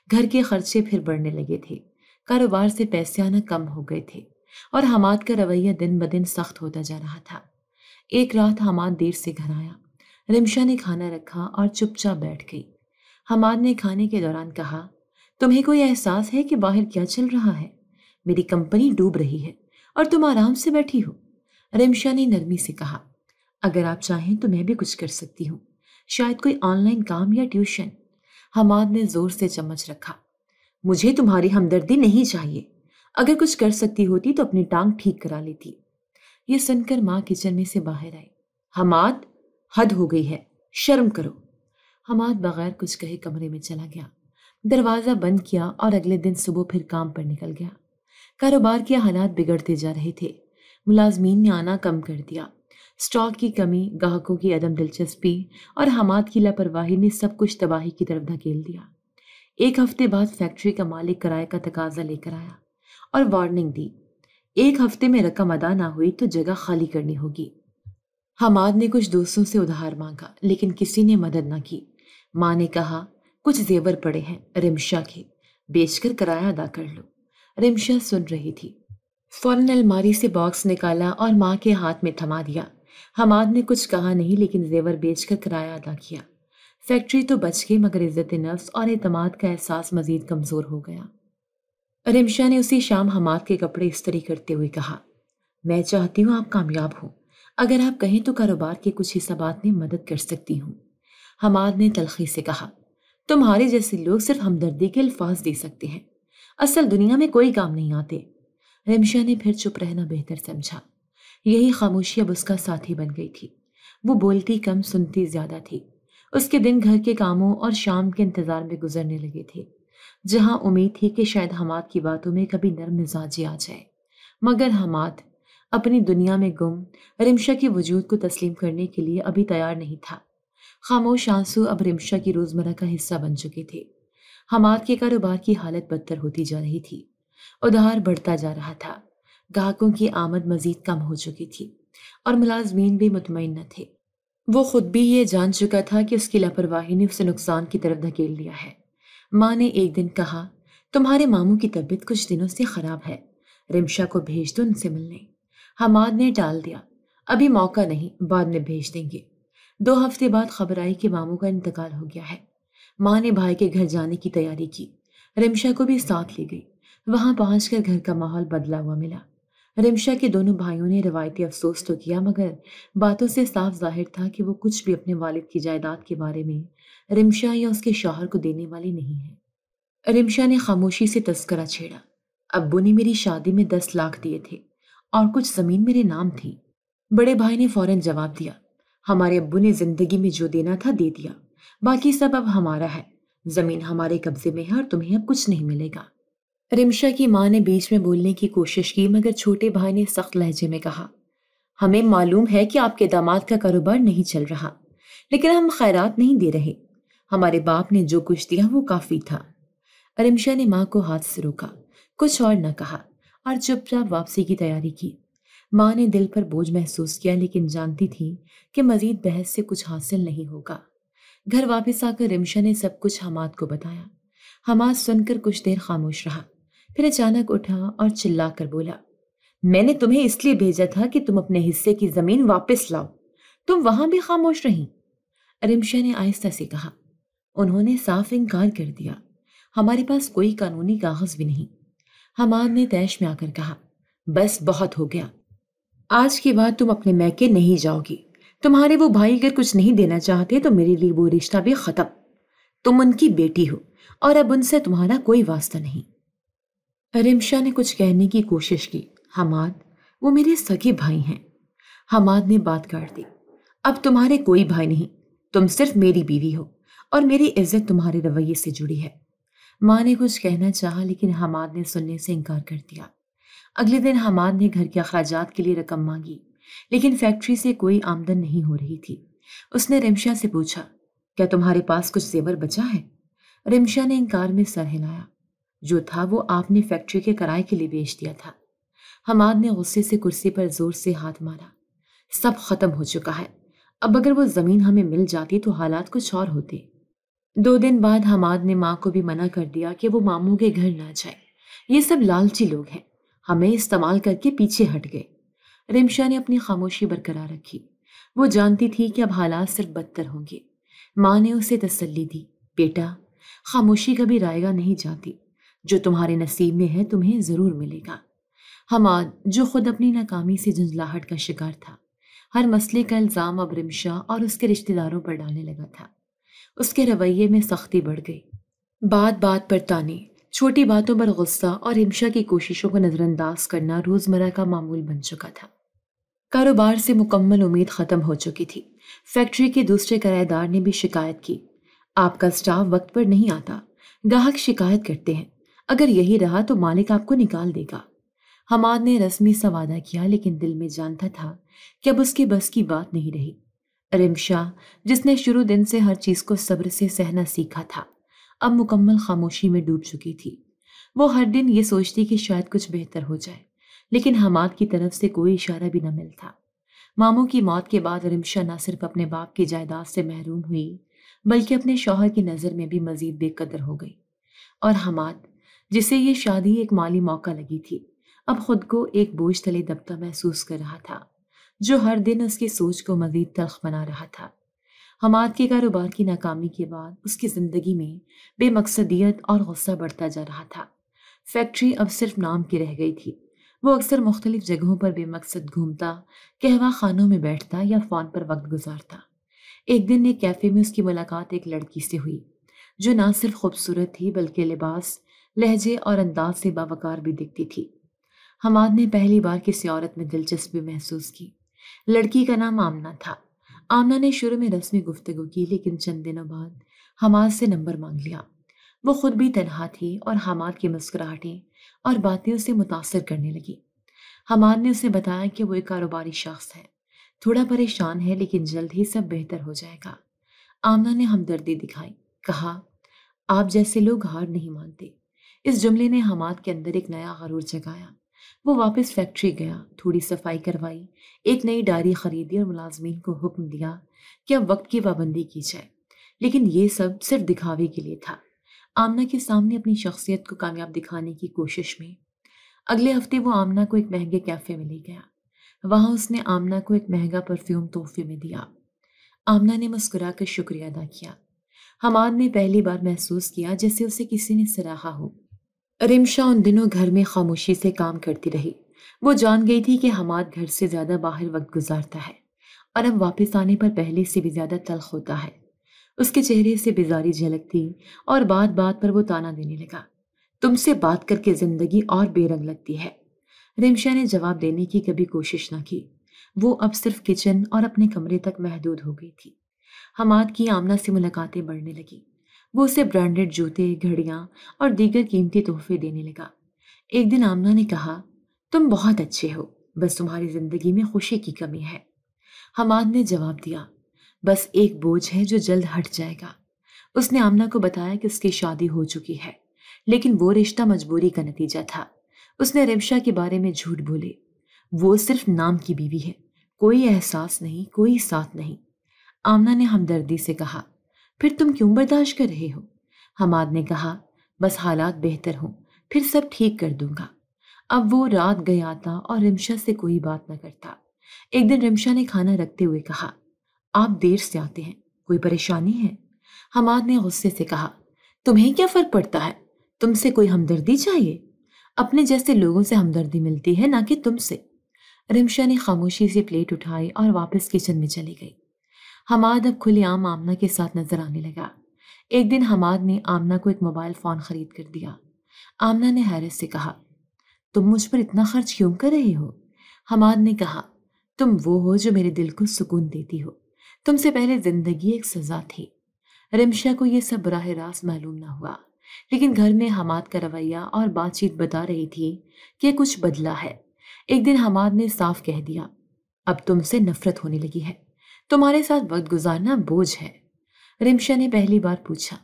گھر کے خرچے پھر بڑھنے لگے تھے، کاروبار سے پیسے آنا کم ہو گئے تھے، اور حماد کا رویہ دن بدن سخت ہوتا جا رہا تھا۔ ایک رات حماد دیر سے گھر آیا۔ رمشا نے کھانا رکھا اور چپ چاپ بیٹھ گئی۔ حماد نے کھانے کے دوران کہا، تمہیں کوئی احساس ہے کہ باہر کیا چل رہا ہے؟ میری کمپنی ڈوب رہی ہے اور تم آرام سے بیٹھی ہو۔ رمشا نے نرمی سے کہا، اگر آپ چاہیں تو میں بھی کچھ کر سکتی ہوں، شاید کوئی آن لائن کام یا ٹیوشن۔ حماد نے زور سے چمچ رکھا، مجھے تمہاری ہمدردی نہیں چاہیے، اگر کچھ کر سکتی ہوتی تو اپنی ٹانگ ٹھیک کرا لیتی۔ یہ سن کر ماں کچن میں سے باہر آئی، حماد حد ہو گئی ہے، شرم کرو۔ حماد بغیر کچھ کہے کمرے میں چلا گیا، دروازہ بند کیا، اور اگلے دن صبح پھر کام پر نکل گیا۔ کاروبار کے حالات بگڑتے جا رہے تھے، ملازمین نے آنا کم کر دیا، سٹاک کی کمی، گاہکوں کی عدم دلچسپی اور حماد کی لاپرواہی نے سب کچھ تباہی کی طرف دھکیل دیا۔ ایک ہفتے بعد فیکٹری کا مالک کرائے کا تقاضا لے کر آیا اور وارننگ دی، 1 ہفتے میں رقم ادا نہ ہوئی تو جگہ خالی کرنی ہوگی۔ حماد نے کچھ دوستوں سے ادھار مانگا، لیکن کسی نے مدد نہ کی۔ ماں نے کہا، کچھ زیور پڑے ہیں رمشا کے، بیچ کر کرایہ ادا کر لو۔ رمشا سن رہی تھی، فوراً الماری سے باکس نکالا اور ماں کے ہاتھ میں تھما دیا۔ حماد نے کچھ کہا نہیں، لیکن زیور بیچ کر کرایہ ادا کیا۔ فیکٹری تو بچ گئی، مگر عزت نفس اور اعتماد کا احساس مزید کمزور ہو گیا۔ رمشا نے اسی شام حماد کے کپڑے استری کرتے ہوئے کہا، میں چاہتی ہوں آپ کامیاب ہوں، اگر آپ کہیں تو کاروبار کے کچھ حسابات میں مدد کر سکتی ہوں۔ حماد نے تلخی سے کہا، تمہارے جیسے لوگ صرف ہمدردی کے الفاظ دے سکتے ہیں، اصل دنیا میں کوئی کام نہیں آتے۔ رمشا نے پھر چپ رہنا بہتر سمجھا۔ یہی خاموشی اب اس کا ساتھی بن گئی تھی۔ وہ بولتی کم، سنتی زیادہ تھی۔ اس کے دن گھر کے کاموں اور شام کے انتظار میں گزرنے لگے تھے، جہاں امید تھی کہ شاید حماد کی باتوں میں کبھی نرم مزاجی آ جائے، مگر حماد اپنی دنیا میں گم رمشا کے وجود کو تسلیم کرنے کے لیے ابھی تیار نہیں تھا۔ خاموش آنسو اب رمشا کی روزمرہ کا حصہ بن چکے تھے۔ حماد کے کاروبار کی حالت بدتر ہوتی جا رہی تھی، ادھار بڑھتا جا رہا تھا، گاہکوں کی آمد مزید کم ہو چکی تھی، اور ملازمین بھی مطمئن نہ تھے۔ وہ خود بھی یہ جان چکا تھا کہ اس کی لاپرواہی نے اسے نقصان کی طرف دھکیل دیا ہے۔ ماں نے ایک دن کہا، تمہارے ماموں کی طبیعت کچھ دنوں سے خراب ہے، رمشا کو بھیج دو ان سے ملنے۔ حماد نے ٹال دیا، ابھی موقع نہیں، بعد میں بھیج دیں گے۔ 2 ہفتے بعد خبر آئی کہ ماموں کا انتقال ہو گیا ہے۔ ماں نے بھائی کے گھر جانے کی تیاری کی، رمشا کو بھی ساتھ لے گئی۔ وہاں پہنچ کر گھر کا ماحول بدلا ہوا ملا۔ رمشا کے دونوں بھائیوں نے روایتی افسوس تو کیا، مگر باتوں سے صاف ظاہر تھا کہ وہ کچھ بھی اپنے والد کی جائیداد کے بارے میں رمشا یا اس کے شوہر کو دینے والی نہیں ہے۔ رمشا نے خاموشی سے تذکرہ چھیڑا، ابو نے میری شادی میں 10 لاکھ دیے تھے اور کچھ زمین میرے نام تھی۔ بڑے بھائی نے فوراً جواب دیا، ہمارے ابو نے زندگی میں جو دینا تھا دے دیا، باقی سب اب ہمارا ہے، زمین ہمارے قبضے میں ہے اور تمہیں اب کچھ نہیں ملے گا۔ رمشا کی ماں نے بیچ میں بولنے کی کوشش کی، مگر چھوٹے بھائی نے سخت لہجے میں کہا، ہمیں معلوم ہے کہ آپ کے داماد کا کاروبار نہیں چل رہا، لیکن ہم خیرات نہیں دے رہے۔ ہمارے باپ نے جو کچھ دیا وہ کافی تھا۔ رمشا نے ماں کو ہاتھ سے روکا، کچھ اور نہ کہا اور چپ چاپ واپسی کی تیاری کی۔ ماں نے دل پر بوجھ محسوس کیا، لیکن جانتی تھی کہ مزید بحث سے کچھ حاصل نہیں ہوگا۔ گھر واپس آ کر رمشا نے سب کچھ حماد کو بتایا۔ حماد سن کر کچھ دیر خاموش رہا، پھر اچانک اٹھا اور چلا کر بولا، میں نے تمہیں اس لیے بھیجا تھا کہ تم اپنے حصے کی زمین واپس لاؤ، تم وہاں بھی خاموش رہیں۔ رمشا نے آہستہ سے کہا، انہوں نے صاف انکار کر دیا، ہمارے پاس کوئی قانونی کاغذ بھی نہیں۔ حماد نے طیش میں آ کر کہا، بس بہت ہو گیا، آج کے بعد تم اپنے میکے نہیں جاؤ گی۔ تمہارے وہ بھائی اگر کچھ نہیں دینا چاہتے تو میرے لیے وہ رشتہ بھی ختم۔ تم ان کی بیٹی ہو اور اب ان سے تمہارا کوئی واسطہ نہیں۔ رمشا نے کچھ کہنے کی کوشش کی، حماد وہ میرے سگے بھائی ہیں۔ حماد نے بات کاٹ دی، اب تمہارے کوئی بھائی نہیں، تم صرف میری بیوی ہو اور میری عزت تمہارے رویے سے جڑی ہے۔ ماں نے کچھ کہنا چاہا لیکن حماد نے سننے سے انکار کر دیا۔ اگلے دن حماد نے گھر کے اخراجات کے لیے رقم مانگی، لیکن فیکٹری سے کوئی آمدن نہیں ہو رہی تھی۔ اس نے رمشا سے پوچھا، کیا تمہارے پاس کچھ زیور بچا ہے؟ رمشا نے انکار میں سر ہلایا، جو تھا وہ آپ نے فیکٹری کے کرائے کے لیے بیچ دیا تھا۔ حماد نے غصے سے کرسی پر زور سے ہاتھ مارا، سب ختم ہو چکا ہے، اب اگر وہ زمین ہمیں مل جاتی تو حالات کچھ اور ہوتے۔ 2 دن بعد حماد نے ماں کو بھی منع کر دیا کہ وہ ماموں کے گھر نہ جائے، یہ سب لالچی لوگ ہیں، ہمیں استعمال کر کے پیچھے ہٹ گئے۔ رمشا نے اپنی خاموشی برقرار رکھی، وہ جانتی تھی کہ اب حالات صرف بدتر ہوں گے۔ ماں نے اسے تسلی دی، بیٹا خاموشی کبھی رائے گا نہیں جاتی، جو تمہارے نصیب میں ہے تمہیں ضرور ملے گا۔ حماد جو خود اپنی ناکامی سے جھنجھلاہٹ کا شکار تھا، ہر مسئلے کا الزام اب رمشا اور اس کے رشتہ داروں پر ڈالنے لگا تھا۔ اس کے رویے میں سختی بڑھ گئی، بات بات پر تانے، چھوٹی باتوں پر غصہ اور رمشا کی کوششوں کو نظر انداز کرنا روزمرہ کا معمول بن چکا تھا۔ کاروبار سے مکمل امید ختم ہو چکی تھی۔ فیکٹری کے دوسرے کرایہ دار نے بھی شکایت کی، آپ کا سٹاف وقت پر نہیں آتا، گاہک شکایت کرتے ہیں، اگر یہی رہا تو مالک آپ کو نکال دے گا۔ حماد نے رسمی سا وعدہ کیا، لیکن دل میں جانتا تھا کہ اب اس کے بس کی بات نہیں رہی۔ رمشا جس نے شروع دن سے ہر چیز کو صبر سے سہنا سیکھا تھا، اب مکمل خاموشی میں ڈوب چکی تھی۔ وہ ہر دن یہ سوچتی کہ شاید کچھ بہتر ہو جائے، لیکن حماد کی طرف سے کوئی اشارہ بھی نہ ملتا۔ ماموں کی موت کے بعد رمشا نہ صرف اپنے باپ کی جائیداد سے محروم ہوئی، بلکہ اپنے شوہر کی نظر میں بھی مزید بے قدر ہو گئی۔ اور حماد جسے یہ شادی ایک مالی موقع لگی تھی، اب خود کو ایک بوجھ تلے دبتا محسوس کر رہا تھا، جو ہر دن اس کی سوچ کو مزید تلخ بنا رہا تھا۔ حماد کے کاروبار کی ناکامی کے بعد اس کی زندگی میں بے مقصدیت اور غصہ بڑھتا جا رہا تھا۔ فیکٹری اب صرف نام کی رہ گئی تھی۔ وہ اکثر مختلف جگہوں پر بے مقصد گھومتا، قہوہ خانوں میں بیٹھتا یا فون پر وقت گزارتا۔ ایک دن ایک کیفے میں اس کی ملاقات ایک لڑکی سے ہوئی، جو نہ صرف خوبصورت تھی بلکہ لباس، لہجے اور انداز سے باوقار بھی دکھتی تھی۔ حماد نے پہلی بار کسی عورت میں دلچسپی محسوس کی۔ لڑکی کا نام آمنہ تھا۔ آمنہ نے شروع میں رسمی گفتگو کی، لیکن چند دنوں بعد حماد سے نمبر مانگ لیا۔ وہ خود بھی تنہا تھی اور حماد کی مسکراہٹیں اور باتیں اسے متاثر کرنے لگی۔ حماد نے اسے بتایا کہ وہ ایک کاروباری شخص ہے، تھوڑا پریشان ہے، لیکن جلد ہی سب بہتر ہو جائے گا۔ آمنہ نے ہمدردی دکھائی، کہا، آپ جیسے لوگ ہار نہیں مانتے۔ اس جملے نے حماد کے اندر ایک نیا غرور جگایا۔ وہ واپس فیکٹری گیا، تھوڑی صفائی کروائی، ایک نئی ڈائری خریدی اور ملازمین کو حکم دیا کہ اب وقت کی پابندی کی جائے، لیکن یہ سب صرف دکھاوے کے لیے تھا۔ آمنہ کے سامنے اپنی شخصیت کو کامیاب دکھانے کی کوشش میں اگلے ہفتے وہ آمنہ کو ایک مہنگے کیفے میں لے گیا۔ وہاں اس نے آمنہ کو ایک مہنگا پرفیوم تحفے میں دیا۔ آمنہ نے مسکرا کر شکریہ ادا کیا۔ حماد نے پہلی بار محسوس کیا جیسے اسے کسی نے سراہا ہو۔ رمشا ان دنوں گھر میں خاموشی سے کام کرتی رہی۔ وہ جان گئی تھی کہ حماد گھر سے زیادہ باہر وقت گزارتا ہے اور اب واپس آنے پر پہلے سے بھی زیادہ تلخ ہوتا ہے۔ اس کے چہرے سے بیزاری جھلکتی اور بات بات پر وہ تانا دینے لگا، تم سے بات کر کے زندگی اور بے رنگ لگتی ہے۔ رمشا نے جواب دینے کی کبھی کوشش نہ کی، وہ اب صرف کچن اور اپنے کمرے تک محدود ہو گئی تھی۔ حماد کی آمنہ سے ملاقاتیں بڑھنے لگی۔ وہ اسے برانڈڈ جوتے، گھڑیاں اور دیگر قیمتی تحفے دینے لگا۔ ایک دن آمنہ نے کہا، تم بہت اچھے ہو، بس تمہاری زندگی میں خوشی کی کمی ہے۔ حماد نے جواب دیا، بس ایک بوجھ ہے جو جلد ہٹ جائے گا۔ اس نے آمنہ کو بتایا کہ اس کی شادی ہو چکی ہے، لیکن وہ رشتہ مجبوری کا نتیجہ تھا۔ اس نے رمشا کے بارے میں جھوٹ بولے، وہ صرف نام کی بیوی ہے، کوئی احساس نہیں، کوئی ساتھ نہیں۔ آمنہ نے ہمدردی سے کہا، پھر تم کیوں برداشت کر رہے ہو؟ حماد نے کہا، بس حالات بہتر ہوں، پھر سب ٹھیک کر دوں گا۔ اب وہ رات گئے آتا اور رمشا سے کوئی بات نہ کرتا۔ ایک دن رمشا نے کھانا رکھتے ہوئے کہا، آپ دیر سے آتے ہیں، کوئی پریشانی ہے؟ حماد نے غصے سے کہا، تمہیں کیا فرق پڑتا ہے؟ تم سے کوئی ہمدردی چاہیے؟ اپنے جیسے لوگوں سے ہمدردی ملتی ہے، نہ کہ تم سے۔ رمشا نے خاموشی سے پلیٹ اٹھائی اور واپس کچن میں چلی گئی۔ حماد اب کھلے عام آمنہ کے ساتھ نظر آنے لگا۔ ایک دن حماد نے آمنہ کو ایک موبائل فون خرید کر دیا۔ آمنہ نے حیرت سے کہا، تم مجھ پر اتنا خرچ کیوں کر رہے ہو؟ حماد نے کہا، تم وہ ہو جو میرے دل کو سکون دیتی ہو، تم سے پہلے زندگی ایک سزا تھی۔ رمشا کو یہ سب براہ راست معلوم نہ ہوا، لیکن گھر میں حماد کا رویہ اور بات چیت بتا رہی تھی کہ کچھ بدلا ہے۔ ایک دن حماد نے صاف کہہ دیا، اب تم سے نفرت ہونے لگی ہے، تمہارے ساتھ وقت گزارنا بوجھ ہے۔ رمشا نے پہلی بار پوچھا،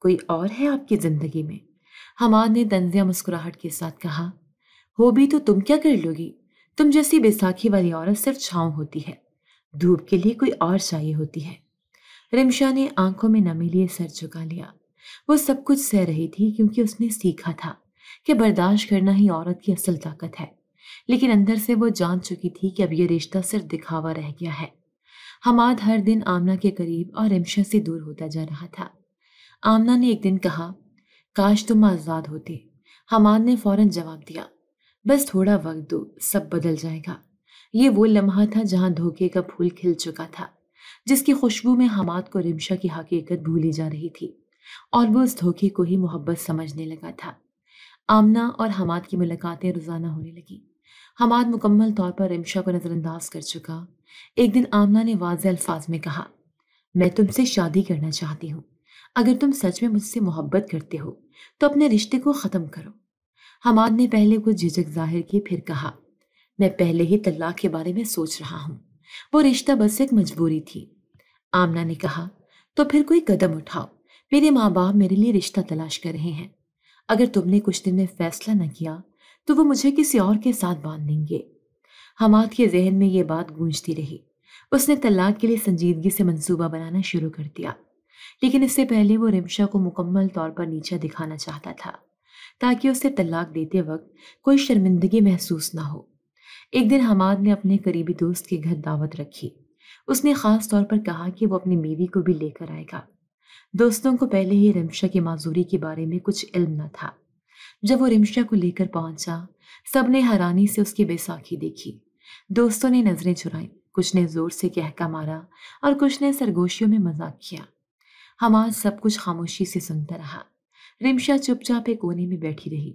کوئی اور ہے آپ کی زندگی میں؟ حماد نے طنزیہ مسکراہٹ کے ساتھ کہا، ہو بھی تو تم کیا کر لو گی؟ تم جیسی بیساکھی والی عورت صرف چھاؤں ہوتی ہے، دھوپ کے لیے کوئی اور چاہیے ہوتی ہے۔ رمشا نے آنکھوں میں نمی لیے سر جھکا لیا۔ وہ سب کچھ سہ رہی تھی کیونکہ اس نے سیکھا تھا کہ برداشت کرنا ہی عورت کی اصل طاقت ہے، لیکن اندر سے وہ جان چکی تھی کہ اب یہ رشتہ صرف دکھاوا رہ گیا ہے۔ حماد ہر دن آمنہ کے قریب اور رمشا سے دور ہوتا جا رہا تھا۔ آمنہ نے ایک دن کہا، کاش تم آزاد ہوتے۔ حماد نے فوراً جواب دیا، بس تھوڑا وقت دو، سب بدل جائے گا۔ یہ وہ لمحہ تھا جہاں دھوکے کا پھول کھل چکا تھا، جس کی خوشبو میں حماد کو رمشا کی حقیقت بھولی جا رہی تھی، اور وہ اس دھوکے کو ہی محبت سمجھنے لگا تھا۔ آمنہ اور حماد کی ملاقاتیں روزانہ ہونے لگیں۔ حماد مکمل طور پر رمشا کو نظر انداز کر چکا۔ ایک دن آمنہ نے واضح الفاظ میں کہا، میں تم سے شادی کرنا چاہتی ہوں، اگر تم سچ میں مجھ سے محبت کرتے ہو تو اپنے رشتے کو ختم کرو۔ حماد نے پہلے کچھ جھجک ظاہر کی، پھر کہا، میں پہلے ہی طلاق کے بارے میں سوچ رہا ہوں، وہ رشتہ بس ایک مجبوری تھی۔ آمنہ نے کہا، تو پھر کوئی قدم اٹھاؤ، میرے ماں باپ میرے لیے رشتہ تلاش کر رہے ہیں، اگر تم نے کچھ دن میں فیصلہ نہ کیا تو وہ مجھے کسی اور کے ساتھ باندھ دیں گے۔ حماد کے ذہن میں یہ بات گونجتی رہی۔ اس نے طلاق کے لیے سنجیدگی سے منصوبہ بنانا شروع کر دیا، لیکن اس سے پہلے وہ رمشا کو مکمل طور پر نیچا دکھانا چاہتا تھا تاکہ اسے طلاق دیتے وقت کوئی شرمندگی محسوس نہ ہو۔ ایک دن حماد نے اپنے قریبی دوست کے گھر دعوت رکھی۔ اس نے خاص طور پر کہا کہ وہ اپنی بیوی کو بھی لے کر آئے گا۔ دوستوں کو پہلے ہی رمشا کی معذوری کے بارے میں کچھ علم نہ تھا۔ جب وہ رمشا کو لے کر پہنچا، سب نے حیرانی سے اس کی بیساکھی دیکھی۔ دوستوں نے نظریں چرائیں، کچھ نے زور سے کہکا مارا اور کچھ نے سرگوشیوں میں مذاق کیا۔ حماد سب کچھ خاموشی سے سنتا رہا۔ رمشا چپ چاپ ایک کونے میں بیٹھی رہی،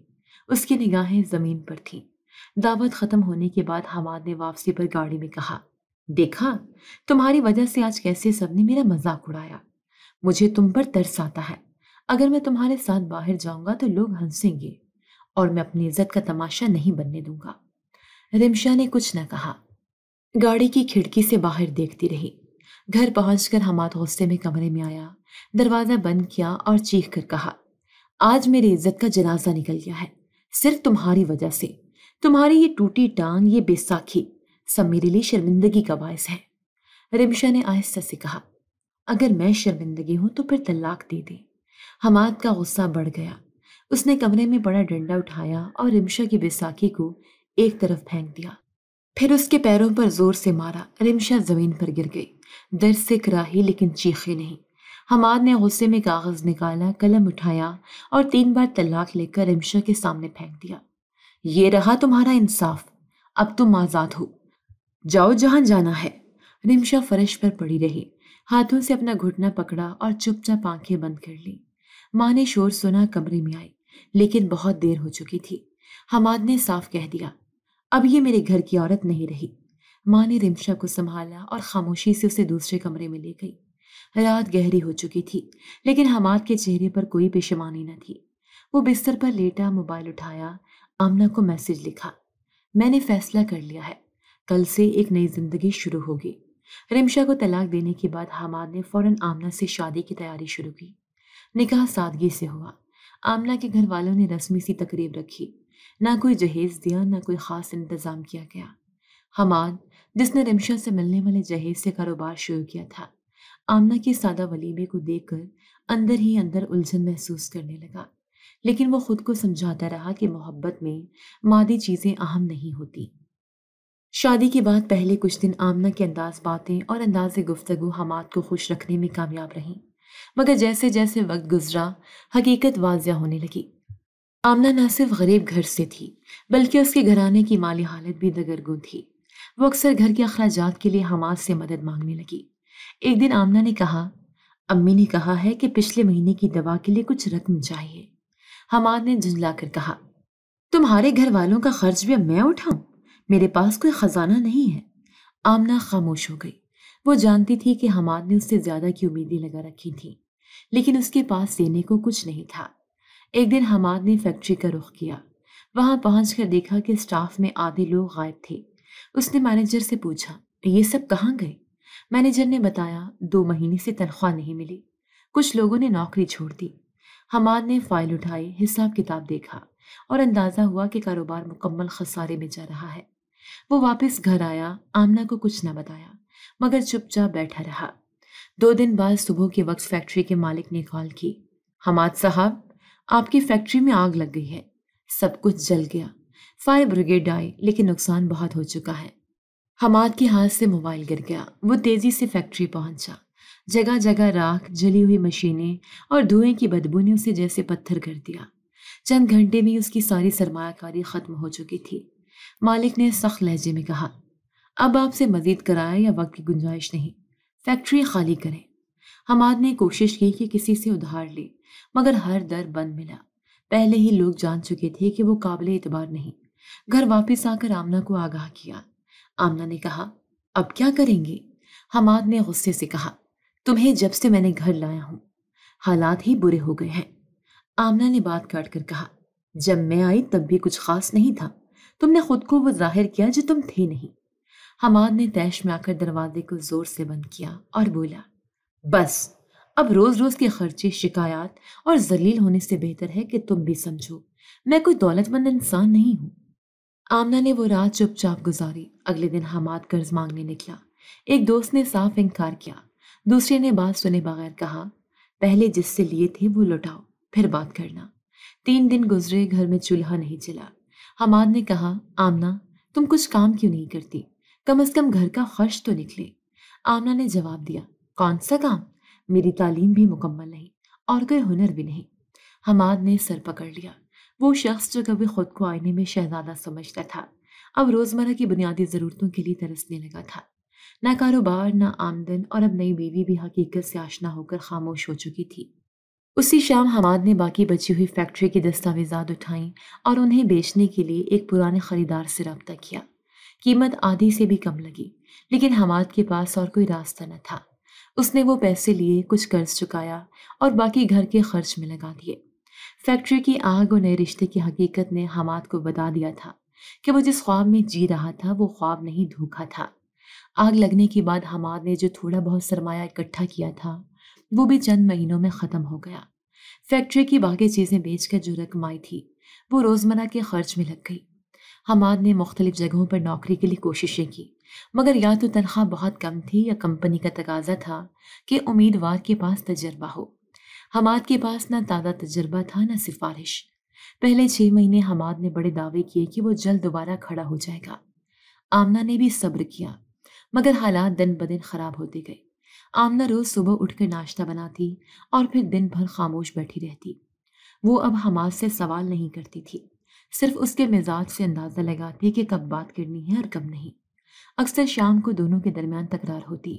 اس کی نگاہیں زمین پر تھیں۔ دعوت ختم ہونے کے بعد حماد نے واپسی پر گاڑی میں کہا، دیکھا تمہاری وجہ سے آج کیسے سب نے میرا مذاق اڑایا، مجھے تم پر ترس آتا ہے۔ اگر میں تمہارے ساتھ باہر جاؤں گا تو لوگ ہنسیں گے اور میں اپنی عزت کا تماشا نہیں بننے دوں گا۔ رمشا نے کچھ نہ کہا، گاڑی کی کھڑکی سے باہر دیکھتی رہی۔ گھر پہنچ کر حماد غصے میں کمرے میں آیا، دروازہ بند کیا اور چیخ کر کہا، آج میری عزت کا جنازہ نکل گیا ہے، صرف تمہاری وجہ سے۔ تمہاری یہ ٹوٹی ٹانگ، یہ بیساکھی سب میرے لیے شرمندگی کا باعث ہے۔ رمشا نے آہستہ سے کہا، اگر میں شرمندگی ہوں تو پھر طلاق دے دے۔ حماد کا غصہ بڑھ گیا۔ اس نے کمرے میں بڑا ڈنڈا اٹھایا اور رمشا کی بیساکھی کو ایک طرف پھینک دیا، پھر اس کے پیروں پر زور سے مارا۔ رمشا زمین پر گر گئی، درد سے کراہی لیکن چیخے نہیں۔ حماد نے غصے میں کاغذ نکالا، قلم اٹھایا اور 3 بار طلاق لکھ کر رمشا کے سامنے پھینک دیا۔ یہ رہا تمہارا انصاف، اب تم آزاد ہو، جاؤ جہاں جانا ہے۔ رمشا فرش پر پڑی رہی، ہاتھوں سے اپنا گھٹنا پکڑا اور چپ چاپ آنکھیں بند کر لی۔ ماں نے شور سنا کمرے میں آئی، لیکن بہت دیر ہو چکی تھی۔ حماد نے صاف کہہ دیا، اب یہ میرے گھر کی عورت نہیں رہی۔ ماں نے رمشا کو سنبھالا اور خاموشی سے اسے دوسرے کمرے میں لے گئی۔ رات گہری ہو چکی تھی لیکن حماد کے چہرے پر کوئی پشیمانی نہ تھی۔ وہ بستر پر لیٹا، موبائل اٹھایا، آمنہ کو میسج لکھا، میں نے فیصلہ کر لیا ہے، کل سے ایک نئی زندگی شروع ہوگی۔ رمشا کو طلاق دینے کے بعد حماد نے فوراً آمنہ سے شادی کی تیاری شروع کی۔ نکاح سادگی سے ہوا۔ آمنہ کے گھر والوں نے رسمی سی تقریب رکھی، نہ کوئی جہیز دیا، نہ کوئی خاص انتظام کیا گیا۔ حماد، جس نے رمشا سے ملنے والے جہیز سے کاروبار شروع کیا تھا، آمنہ کے سادہ ولیمے کو دیکھ کر اندر ہی اندر الجھن محسوس کرنے لگا، لیکن وہ خود کو سمجھاتا رہا کہ محبت میں مادی چیزیں اہم نہیں ہوتی۔ شادی کے بعد پہلے کچھ دن آمنہ کے انداز باتیں اور انداز گفتگو حماد کو خوش رکھنے میں کامیاب رہیں، مگر جیسے جیسے وقت گزرا حقیقت واضح ہونے لگی۔ آمنہ نہ صرف غریب گھر سے تھی بلکہ اس کے گھرانے کی مالی حالت بھی دگرگوں تھی۔ وہ اکثر گھر کے اخراجات کے لیے حماد سے مدد مانگنے لگی۔ ایک دن آمنہ نے کہا، امی نے کہا ہے کہ پچھلے مہینے کی دوا کے لیے کچھ رقم چاہیے۔ حماد نے جھنجلا کر کہا، تمہارے گھر والوں کا خرچ بھی اب میں اٹھاؤں؟ میرے پاس کوئی خزانہ نہیں ہے۔ آمنہ خاموش ہو گئی۔ وہ جانتی تھی کہ حماد نے اس سے زیادہ کی امیدیں لگا رکھی تھیں، لیکن اس کے پاس دینے کو کچھ نہیں تھا۔ ایک دن حماد نے فیکٹری کا رخ کیا۔ وہاں پہنچ کر دیکھا کہ اسٹاف میں آدھے لوگ غائب تھے۔ اس نے مینیجر سے پوچھا، یہ سب کہاں گئے؟ مینیجر نے بتایا، 2 مہینے سے تنخواہ نہیں ملی، کچھ لوگوں نے نوکری چھوڑ دی۔ حماد نے فائل اٹھائی، حساب کتاب دیکھا اور اندازہ ہوا کہ کاروبار مکمل خسارے میں جا رہا ہے۔ وہ واپس گھر آیا، آمنہ کو کچھ نہ بتایا مگر چپ چاپ بیٹھا رہا۔ 2 دن بعد صبح کے وقت فیکٹری کے مالک نے کال کی، حماد صاحب، آپ کی فیکٹری میں آگ لگ گئی ہے، سب کچھ جل گیا۔ فائر بریگیڈ آئی لیکن نقصان بہت ہو چکا ہے۔ حماد کے ہاتھ سے موبائل گر گیا۔ وہ تیزی سے فیکٹری پہنچا۔ جگہ جگہ راکھ، جلی ہوئی مشینیں اور دھوئیں کی بدبو نے اسے جیسے پتھر کر دیا۔ چند گھنٹے میں اس کی ساری سرمایہ کاری ختم ہو چکی تھی۔ مالک نے سخت لہجے میں کہا، اب آپ سے مزید کرایہ یا وقت کی گنجائش نہیں، فیکٹری خالی کریں۔ حماد نے کوشش کی کہ کسی سے ادھار لے مگر ہر در بند ملا۔ پہلے ہی لوگ جان چکے تھے کہ وہ قابل اعتبار نہیں۔ گھر واپس آ کر آمنہ کو آگاہ کیا۔ آمنہ نے کہا، اب کیا کریں گے؟ حماد نے غصے سے کہا، تمہیں جب سے میں نے گھر لایا ہوں حالات ہی برے ہو گئے ہیں۔ آمنہ نے بات کاٹ کر کہا، جب میں آئی تب بھی کچھ خاص نہیں تھا، تم نے خود کو وہ ظاہر کیا جو تم تھے نہیں۔ حماد نے طیش میں آ کر دروازے کو زور سے بند کیا اور بولا، بس اب روز روز کے خرچے، شکایات اور ذلیل ہونے سے بہتر ہے کہ تم بھی سمجھو میں کوئی دولت مند انسان نہیں ہوں۔ آمنہ نے وہ رات چپ چاپ گزاری۔ اگلے دن حماد قرض مانگنے نکلا۔ ایک دوست نے صاف انکار کیا، دوسرے نے بات سنے بغیر کہا، پہلے جس سے لیے تھے وہ لوٹاؤ، پھر بات کرنا۔ 3 دن گزرے، گھر میں چولہا نہیں جلا۔ حماد نے کہا، آمنہ تم کچھ کام کیوں نہیں کرتی؟ کم از کم گھر کا خرچ تو نکلے۔ آمنہ نے جواب دیا، کون سا کام؟ میری تعلیم بھی مکمل نہیں اور کوئی ہنر بھی نہیں۔ حماد نے سر پکڑ لیا۔ وہ شخص جو کبھی خود کو آئینے میں شہزادہ سمجھتا تھا اب روزمرہ کی بنیادی ضرورتوں کے لیے ترسنے لگا تھا۔ نہ کاروبار، نہ آمدن، اور اب نئی بیوی بھی حقیقت سے آشنا ہو کر خاموش ہو چکی تھی۔ اسی شام حماد نے باقی بچی ہوئی فیکٹری کی دستاویزات اٹھائیں اور انہیں بیچنے کے لیے ایک پرانے خریدار سے رابطہ کیا۔ قیمت آدھی سے بھی کم لگی، لیکن حماد کے پاس اور کوئی راستہ نہ تھا۔ اس نے وہ پیسے لیے، کچھ قرض چکایا اور باقی گھر کے خرچ میں لگا دیے۔ فیکٹری کی آگ اور نئے رشتے کی حقیقت نے حماد کو بتا دیا تھا کہ وہ جس خواب میں جی رہا تھا وہ خواب نہیں، دھوکا تھا۔ آگ لگنے کے بعد حماد نے جو تھوڑا بہت سرمایہ اکٹھا کیا تھا وہ بھی چند مہینوں میں ختم ہو گیا۔ فیکٹری کی باقی چیزیں بیچ کر جو رقم آئی تھی وہ روزمرہ کے خرچ میں لگ گئی۔ حماد نے مختلف جگہوں پر نوکری کے لیے کوششیں کی مگر یا تو تنخواہ بہت کم تھی یا کمپنی کا تقاضا تھا کہ امیدوار کے پاس تجربہ ہو۔ حماد کے پاس نہ تازہ تجربہ تھا نہ سفارش۔ پہلے 6 مہینے حماد نے بڑے دعوے کیے کہ وہ جلد دوبارہ کھڑا ہو جائے گا۔ آمنہ نے بھی صبر کیا مگر حالات دن بدن خراب ہوتے گئے۔ آمنہ روز صبح اٹھ کر ناشتہ بناتی اور پھر دن بھر خاموش بیٹھی رہتی۔ وہ اب حماد سے سوال نہیں کرتی تھی، صرف اس کے مزاج سے اندازہ لگاتی کہ کب بات کرنی ہے اور کب نہیں۔ اکثر شام کو دونوں کے درمیان تکرار ہوتی۔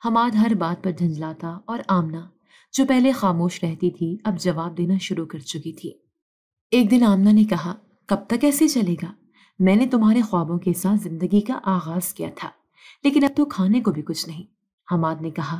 حماد ہر بات پر جھنجلاتا اور آمنہ جو پہلے خاموش رہتی تھی اب جواب دینا شروع کر چکی تھی۔ ایک دن آمنہ نے کہا، کب تک ایسے چلے گا؟ میں نے تمہارے خوابوں کے ساتھ زندگی کا آغاز کیا تھا لیکن اب تو کھانے کو بھی کچھ نہیں۔ حماد نے کہا،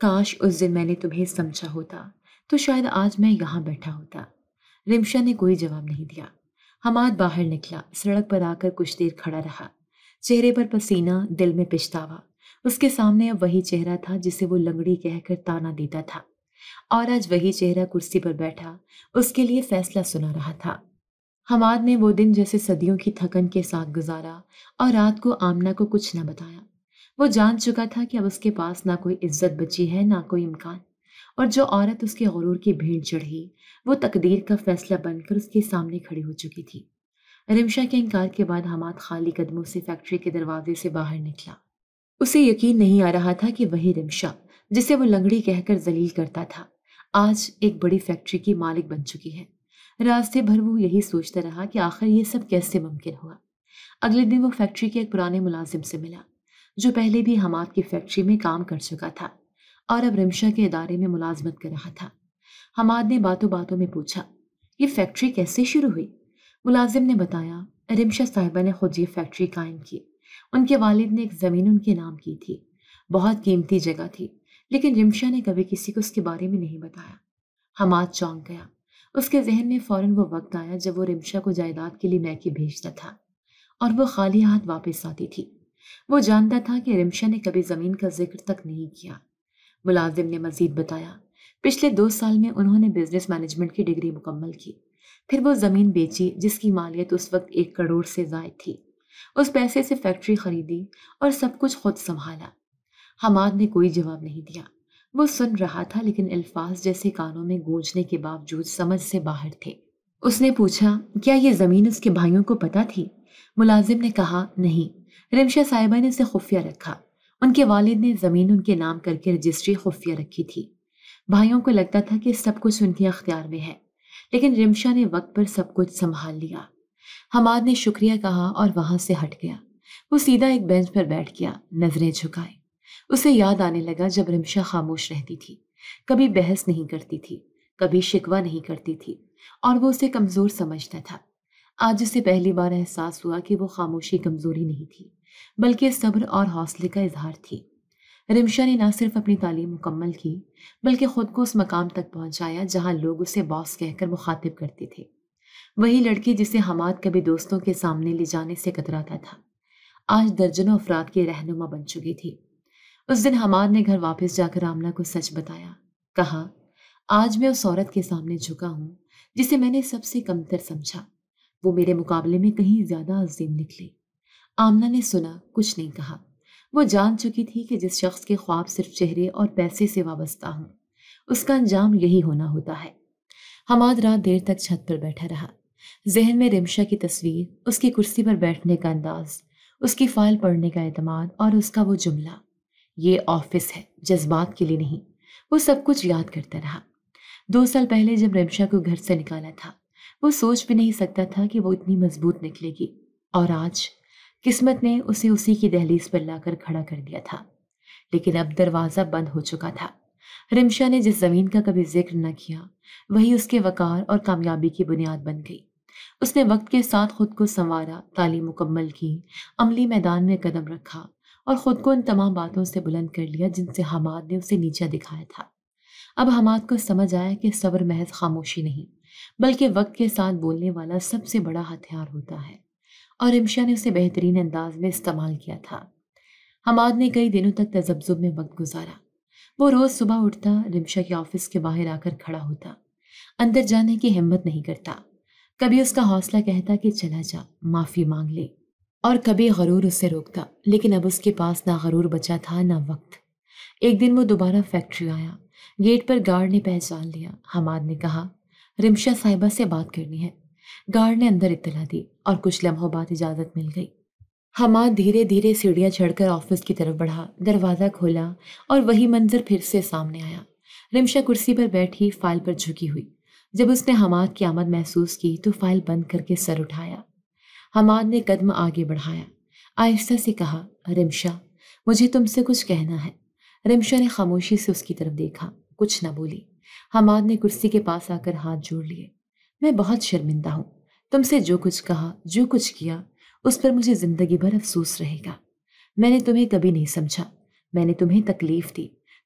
کاش اس دن میں نے تمہیں سمجھا ہوتا تو شاید آج میں یہاں بیٹھا ہوتا۔ رمشا نے کوئی جواب نہیں دیا۔ حماد باہر نکلا، سڑک پر آ کر کچھ دیر کھڑا رہا، چہرے پر پسینہ، دل میں پچھتاوا۔ اس کے سامنے اب وہی چہرہ تھا جسے وہ لنگڑی کہہ کر تانا دیتا تھا، اور آج وہی چہرہ کرسی پر بیٹھا اس کے لیے فیصلہ سنا رہا تھا۔ حماد نے وہ دن جیسے صدیوں کی تھکن کے ساتھ گزارا اور رات کو آمنہ کو کچھ نہ بتایا۔ وہ جان چکا تھا کہ اب اس کے پاس نہ کوئی عزت بچی ہے، نہ کوئی امکان، اور جو عورت اس کے غرور کی بھیڑ چڑھی وہ تقدیر کا فیصلہ بن کر اس کے سامنے کھڑی ہو چکی تھی۔ رمشا کے انکار کے بعد حماد خالی قدموں سے فیکٹری کے دروازے سے باہر نکلا۔ اسے یقین نہیں آ رہا تھا کہ وہی رمشا جسے وہ لنگڑی کہہ کر ذلیل کرتا تھا آج ایک بڑی فیکٹری کی مالک بن چکی ہے۔ راستے بھر وہ یہی سوچتا رہا کہ آخر یہ سب کیسے ممکن ہوا۔ اگلے دن وہ فیکٹری کے ایک پرانے ملازم سے ملا جو پہلے بھی حماد کی فیکٹری میں کام کر چکا تھا اور اب رمشا کے ادارے میں ملازمت کر رہا تھا۔ حماد نے باتوں باتوں میں پوچھا، یہ فیکٹری کیسے شروع ہوئی؟ ملازم نے بتایا، رمشا صاحبہ نے خود یہ فیکٹری قائم کی۔ ان کے والد نے ایک زمین ان کے نام کی تھی، بہت قیمتی جگہ تھی، لیکن رمشا نے کبھی کسی کو اس کے بارے میں نہیں بتایا۔ حماد چونک گیا۔ اس کے ذہن میں فوراً وہ وقت آیا جب وہ رمشا کو جائیداد کے لیے میکے بھیجتا تھا اور وہ خالی ہاتھ واپس آتی تھی۔ وہ جانتا تھا کہ رمشا نے کبھی زمین کا ذکر تک نہیں کیا۔ ملازم نے مزید بتایا، پچھلے 2 سال میں انہوں نے بزنس مینجمنٹ کی ڈگری مکمل کی، پھر وہ زمین بیچی جس کی مالیت اس وقت 1 کروڑ سے زائد تھی۔ اس پیسے سے فیکٹری خریدی اور سب کچھ خود سنبھالا۔ حماد نے کوئی جواب نہیں دیا۔ وہ سن رہا تھا لیکن الفاظ جیسے کانوں میں گونجنے کے باوجود سمجھ سے باہر تھے۔ اس نے پوچھا، کیا یہ زمین اس کے بھائیوں کو پتہ تھی؟ ملازم نے کہا، نہیں، رمشا صاحبہ نے اسے خفیہ رکھا۔ ان کے والد نے زمین ان کے نام کر کے رجسٹری خفیہ رکھی تھی۔ بھائیوں کو لگتا تھا کہ سب کچھ ان کے اختیار میں ہے، لیکن رمشا نے وقت پر سب کچھ سنبھال لیا۔ حماد نے شکریہ کہا اور وہاں سے ہٹ گیا۔ وہ سیدھا ایک بینچ پر بیٹھ گیا، نظریں جھکائے۔ اسے یاد آنے لگا جب رمشا خاموش رہتی تھی، کبھی بحث نہیں کرتی تھی، کبھی شکوہ نہیں کرتی تھی، اور وہ اسے کمزور سمجھتا تھا۔ آج اسے پہلی بار احساس ہوا کہ وہ خاموشی کمزوری نہیں تھی، بلکہ صبر اور حوصلے کا اظہار تھی۔ رمشا نے نہ صرف اپنی تعلیم مکمل کی بلکہ خود کو اس مقام تک پہنچایا جہاں لوگ اسے باس کہہ کر مخاطب کرتے تھے۔ وہی لڑکی جسے حماد کبھی دوستوں کے سامنے لے جانے سے کتراتا تھا، آج درجنوں افراد کی رہنما بن چکی تھی۔ اس دن حماد نے گھر واپس جا کر آمنہ کو سچ بتایا، کہا، آج میں اس عورت کے سامنے جھکا ہوں جسے میں نے سب سے کمتر سمجھا، وہ میرے مقابلے میں کہیں زیادہ عظیم نکلی۔ آمنہ نے سنا، کچھ نہیں کہا۔ وہ جان چکی تھی کہ جس شخص کے خواب صرف چہرے اور پیسے سے وابستہ ہوں، اس کا انجام یہی ہونا ہوتا ہے۔ حماد رات دیر تک چھت پر بیٹھا رہا، ذہن میں رمشا کی تصویر، اس کی کرسی پر بیٹھنے کا انداز، اس کی فائل پڑھنے کا اعتماد اور اس کا وہ جملہ، یہ آفس ہے، جذبات کے لیے نہیں۔ وہ سب کچھ یاد کرتا رہا۔ 2 سال پہلے جب رمشا کو گھر سے نکالا تھا، وہ سوچ بھی نہیں سکتا تھا کہ وہ اتنی مضبوط نکلے گی، اور آج قسمت نے اسے اسی کی دہلیز پر لا کر کھڑا کر دیا تھا۔ لیکن اب دروازہ بند ہو چکا تھا۔ رمشا نے جس زمین کا کبھی ذکر نہ کیا، وہی اس کے وقار اور کامیابی کی بنیاد بن گئی۔ اس نے وقت کے ساتھ خود کو سنوارا، تعلیم مکمل کی، عملی میدان میں قدم رکھا اور خود کو ان تمام باتوں سے بلند کر لیا جن سے حماد نے اسے نیچا دکھایا تھا۔ اب حماد کو سمجھ آیا کہ صبر محض خاموشی نہیں، بلکہ وقت کے ساتھ بولنے والا سب سے بڑا ہتھیار ہوتا ہے، اور رمشا نے اسے بہترین انداز میں استعمال کیا تھا۔ حماد نے کئی دنوں تک تذبذب میں وقت گزارا۔ وہ روز صبح اٹھتا، رمشا کے آفس کے باہر آ کر کھڑا ہوتا، اندر جانے کی ہمت نہیں کرتا۔ کبھی اس کا حوصلہ کہتا کہ چلا جا، معافی مانگ لے، اور کبھی غرور اسے روکتا، لیکن اب اس کے پاس نہ غرور بچا تھا نہ وقت۔ ایک دن وہ دوبارہ فیکٹری آیا، گیٹ پر گارڈ نے پہچان لیا۔ حماد نے کہا، رمشا صاحبہ سے بات کرنی ہے۔ گارڈ نے اندر اطلاع دی اور کچھ لمحوں بعد اجازت مل گئی۔ حماد دھیرے دھیرے سیڑھیاں چڑھ کر آفس کی طرف بڑھا، دروازہ کھولا اور وہی منظر پھر سے سامنے آیا۔ رمشا کرسی پر بیٹھی، فائل پر جھکی ہوئی۔ جب اس نے حماد کی آمد محسوس کی تو فائل بند کر کے سر اٹھایا۔ حماد نے قدم آگے بڑھایا، آہستہ سے کہا، رمشا، مجھے تم سے کچھ کہنا ہے۔ رمشا نے خاموشی سے اس کی طرف دیکھا، کچھ نہ بولی۔ حماد نے کرسی کے پاس آ کر ہاتھ جوڑ لیے۔ میں بہت شرمندہ ہوں، تم سے جو کچھ کہا، جو کچھ کیا، اس پر مجھے زندگی بھر افسوس رہے گا۔ میں نے تمہیں کبھی نہیں سمجھا، میں نے تمہیں تکلیف دی،